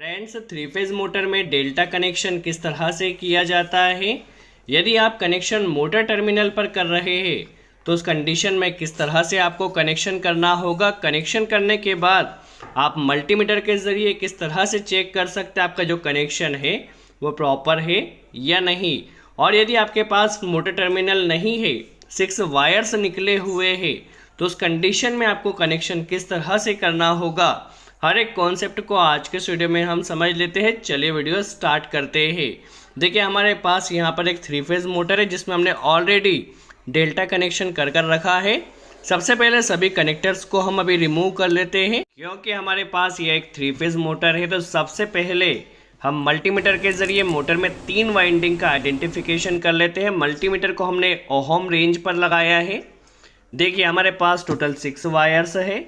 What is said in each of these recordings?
Friends, three phase motor में delta connection किस तरह से किया जाता है। यदि आप कनेक्शन मोटर टर्मिनल पर कर रहे हैं तो उस कंडीशन में किस तरह से आपको कनेक्शन करना होगा। कनेक्शन करने के बाद आप मल्टीमीटर के ज़रिए किस तरह से चेक कर सकते हैं आपका जो कनेक्शन है वो प्रॉपर है या नहीं। और यदि आपके पास मोटर टर्मिनल नहीं है, 6 वायर्स निकले हुए हैं, तो उस कंडीशन में आपको कनेक्शन किस तरह से करना होगा। हर एक कॉन्सेप्ट को आज के वीडियो में हम समझ लेते हैं। चलिए वीडियो स्टार्ट करते हैं। देखिए, हमारे पास यहाँ पर एक थ्री फेज मोटर है जिसमें हमने ऑलरेडी डेल्टा कनेक्शन कर रखा है। सबसे पहले सभी कनेक्टर्स को हम अभी रिमूव कर लेते हैं क्योंकि हमारे पास यह एक थ्री फेज मोटर है। तो सबसे पहले हम मल्टीमीटर के ज़रिए मोटर में 3 वाइंडिंग का आइडेंटिफिकेशन कर लेते हैं। मल्टीमीटर को हमने ओहम रेंज पर लगाया है। देखिए, हमारे पास टोटल 6 वायर्स है।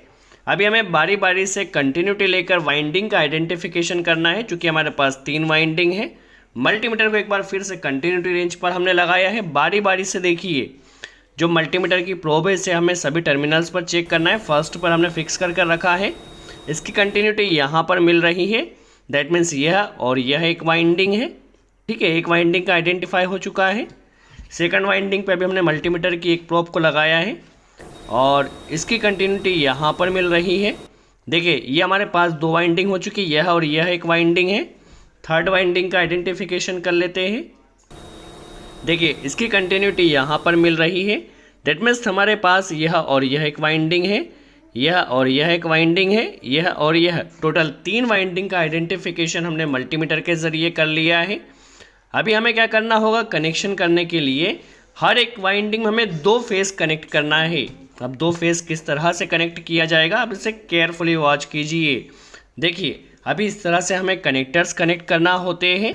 अभी हमें बारी बारी से कंटिन्यूटी लेकर वाइंडिंग का आइडेंटिफिकेशन करना है। चूँकि हमारे पास 3 वाइंडिंग है, मल्टीमीटर को एक बार फिर से कंटिन्यूटी रेंज पर हमने लगाया है। बारी बारी से देखिए, जो मल्टीमीटर की प्रोब है इसे हमें सभी टर्मिनल्स पर चेक करना है। फर्स्ट पर हमने फिक्स कर रखा है, इसकी कंटिन्यूटी यहाँ पर मिल रही है। दैट मीन्स यह और यह एक वाइंडिंग है। ठीक है, एक वाइंडिंग का आइडेंटिफाई हो चुका है। सेकंड वाइंडिंग पे भी हमने मल्टीमीटर की एक प्रोब को लगाया है और इसकी कंटिन्यूटी यहाँ पर मिल रही है। देखिए, ये हमारे पास 2 वाइंडिंग हो चुकी है, यह और यह एक वाइंडिंग है। थर्ड वाइंडिंग का आइडेंटिफिकेशन कर लेते हैं। देखिए, इसकी कंटिन्यूटी यहाँ पर मिल रही है। दैट मीन्स हमारे पास यह और यह एक वाइंडिंग है, यह और यह एक वाइंडिंग है, यह और यह, टोटल 3 वाइंडिंग का आइडेंटिफिकेशन हमने मल्टीमीटर के ज़रिए कर लिया है। अभी हमें क्या करना होगा, कनेक्शन करने के लिए हर एक वाइंडिंग में हमें 2 फेस कनेक्ट करना है। अब 2 फेस किस तरह से कनेक्ट किया जाएगा, अब इसे केयरफुली वॉच कीजिए। देखिए, अभी इस तरह से हमें कनेक्टर्स कनेक्ट करना होते हैं।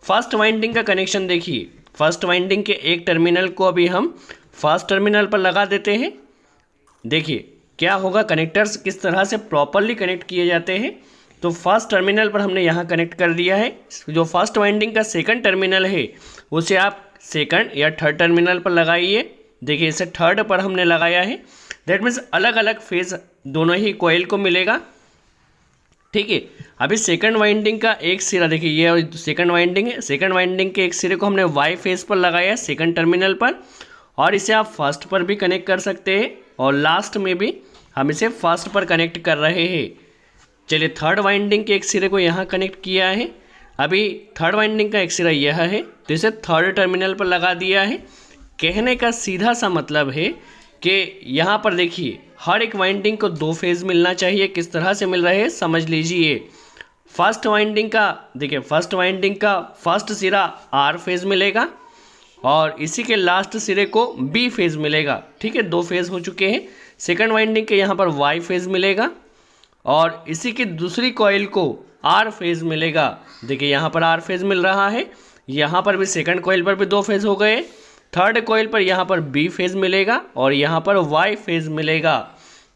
फर्स्ट वाइंडिंग का कनेक्शन देखिए, फर्स्ट वाइंडिंग के एक टर्मिनल को अभी हम फर्स्ट टर्मिनल पर लगा देते हैं। देखिए क्या होगा, कनेक्टर्स किस तरह से प्रॉपरली कनेक्ट किए जाते हैं। तो फर्स्ट टर्मिनल पर हमने यहाँ कनेक्ट कर दिया है। जो फर्स्ट वाइंडिंग का सेकंड टर्मिनल है उसे आप सेकंड या थर्ड टर्मिनल पर लगाइए। देखिए, इसे थर्ड पर हमने लगाया है। दैट मीन्स अलग अलग फेज दोनों ही कॉइल को मिलेगा। ठीक है, अभी सेकंड वाइंडिंग का एक सिरा देखिए, ये सेकंड वाइंडिंग है। सेकंड वाइंडिंग के एक सिरे को हमने वाई फेज पर लगाया है, सेकंड टर्मिनल पर, और इसे आप फर्स्ट पर भी कनेक्ट कर सकते हैं और लास्ट में भी हम इसे फर्स्ट पर कनेक्ट कर रहे हैं। चलिए, थर्ड वाइंडिंग के एक सिरे को यहाँ कनेक्ट किया है। अभी थर्ड वाइंडिंग का एक सिरा यह है तो इसे थर्ड टर्मिनल पर लगा दिया है। कहने का सीधा सा मतलब है कि यहाँ पर देखिए, हर एक वाइंडिंग को 2 फेज मिलना चाहिए। किस तरह से मिल रहे हैं समझ लीजिए। फर्स्ट वाइंडिंग का देखिए, फर्स्ट वाइंडिंग का फर्स्ट सिरा आर फेज मिलेगा और इसी के लास्ट सिरे को बी फेज मिलेगा। ठीक है, 2 फेज हो चुके हैं। सेकंड वाइंडिंग के यहाँ पर वाई फेज मिलेगा और इसी की दूसरी कॉइल को आर फेज मिलेगा। देखिए, यहाँ पर आर फेज मिल रहा है, यहाँ पर भी सेकंड कॉइल पर भी 2 फेज हो गए। थर्ड कॉइल पर यहाँ पर बी फेज मिलेगा और यहाँ पर वाई फेज मिलेगा।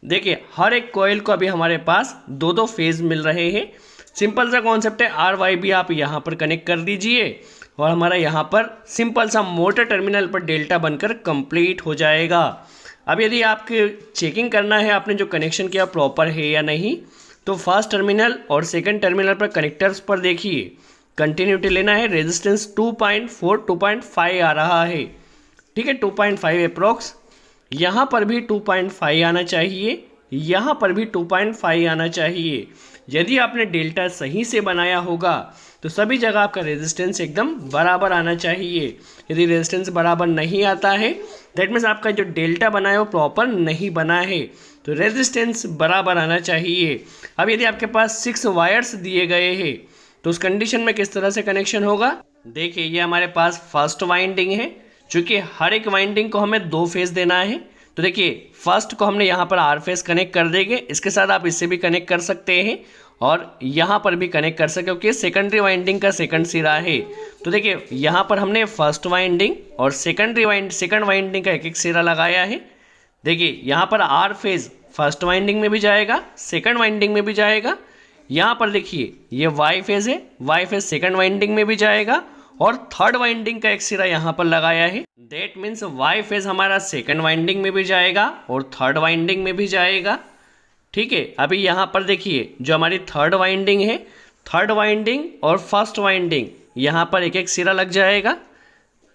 देखिए, हर एक कॉइल को अभी हमारे पास 2-2 फेज मिल रहे हैं। सिंपल सा कॉन्सेप्ट है। आर वाई भी आप यहाँ पर कनेक्ट कर दीजिए और हमारा यहाँ पर सिंपल सा मोटर टर्मिनल पर डेल्टा बनकर कंप्लीट हो जाएगा। अब यदि आपके चेकिंग करना है आपने जो कनेक्शन किया प्रॉपर है या नहीं, तो फर्स्ट टर्मिनल और सेकंड टर्मिनल पर कनेक्टर्स पर देखिए, कंटिन्यूटी लेना है। रेजिस्टेंस 2.4 2.5 आ रहा है। ठीक है, 2.5 अप्रोक्स। यहाँ पर भी 2.5 आना चाहिए, यहाँ पर भी 2.5 आना चाहिए। यदि आपने डेल्टा सही से बनाया होगा तो सभी जगह आपका रेजिस्टेंस एकदम बराबर आना चाहिए। यदि रेजिस्टेंस बराबर नहीं आता है, दैट मीन्स आपका जो डेल्टा बना है वो प्रॉपर नहीं बना है। तो रेजिस्टेंस बराबर आना चाहिए। अब यदि आपके पास 6 वायर्स दिए गए हैं तो उस कंडीशन में किस तरह से कनेक्शन होगा। देखिए, ये हमारे पास फर्स्ट वाइंडिंग है। चूँकि हर एक वाइंडिंग को हमें 2 फेज देना है, तो देखिए फर्स्ट को हमने यहाँ पर आर फेज कनेक्ट कर देंगे। इसके साथ आप इससे भी कनेक्ट कर सकते हैं और यहाँ पर भी कनेक्ट कर सकते हैं क्योंकि सेकेंडरी वाइंडिंग का सेकंड सिरा है। तो देखिए, यहाँ पर हमने फर्स्ट वाइंडिंग और सेकंड वाइंडिंग का एक सिरा लगाया है। देखिए, यहाँ पर आर फेज फर्स्ट वाइंडिंग में भी जाएगा, सेकंड वाइंडिंग में भी जाएगा। यहाँ पर देखिए, ये वाई फेज है, वाई फेज सेकंड वाइंडिंग में भी जाएगा और थर्ड वाइंडिंग का एक सिरा यहाँ पर लगाया है। दैट मीन्स वाई फेज हमारा सेकंड वाइंडिंग में भी जाएगा और थर्ड वाइंडिंग में भी जाएगा। ठीक है, अभी यहाँ पर देखिए, जो हमारी थर्ड वाइंडिंग है, थर्ड वाइंडिंग और फर्स्ट वाइंडिंग यहाँ पर एक एक सिरा लग जाएगा।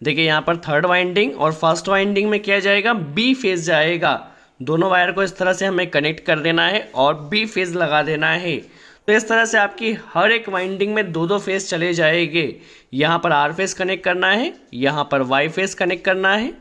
देखिए यहाँ पर थर्ड वाइंडिंग और फर्स्ट वाइंडिंग में क्या जाएगा, बी फेज जाएगा। दोनों वायर को इस तरह से हमें कनेक्ट कर देना है और बी फेज लगा देना है। तो इस तरह से आपकी हर एक वाइंडिंग में दो दो फेज चले जाएंगे। यहाँ पर आर फेज कनेक्ट करना है, यहाँ पर वाई फेज कनेक्ट करना है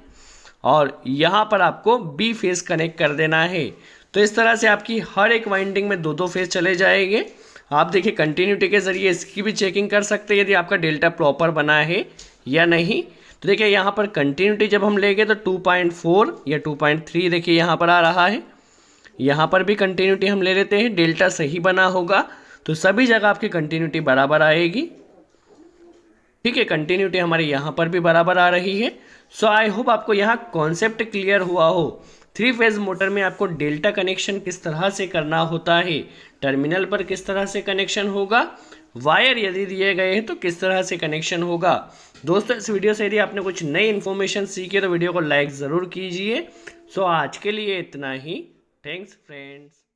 और यहाँ पर आपको बी फेज कनेक्ट कर देना है। तो इस तरह से आपकी हर एक वाइंडिंग में दो दो फेज चले जाएंगे। आप देखिए कंटिन्यूटी के ज़रिए इसकी भी चेकिंग कर सकते हैं यदि आपका डेल्टा प्रॉपर बना है या नहीं। तो देखिए यहाँ पर कंटिन्यूटी जब हम लेंगे तो 2.4 या 2.3 देखिए यहाँ पर आ रहा है। यहाँ पर भी कंटिन्यूटी हम ले लेते हैं, डेल्टा सही बना होगा तो सभी जगह आपकी कंटिन्यूटी बराबर आएगी। ठीक है, कंटिन्यूटी हमारे यहाँ पर भी बराबर आ रही है। सो आई होप आपको यहाँ कॉन्सेप्ट क्लियर हुआ हो। 3 फेज मोटर में आपको डेल्टा कनेक्शन किस तरह से करना होता है, टर्मिनल पर किस तरह से कनेक्शन होगा, वायर यदि दिए गए हैं तो किस तरह से कनेक्शन होगा। दोस्तों इस वीडियो से यदि आपने कुछ नई इन्फॉर्मेशन सीखी तो वीडियो को लाइक ज़रूर कीजिए। सो आज के लिए इतना ही। Thanks friends.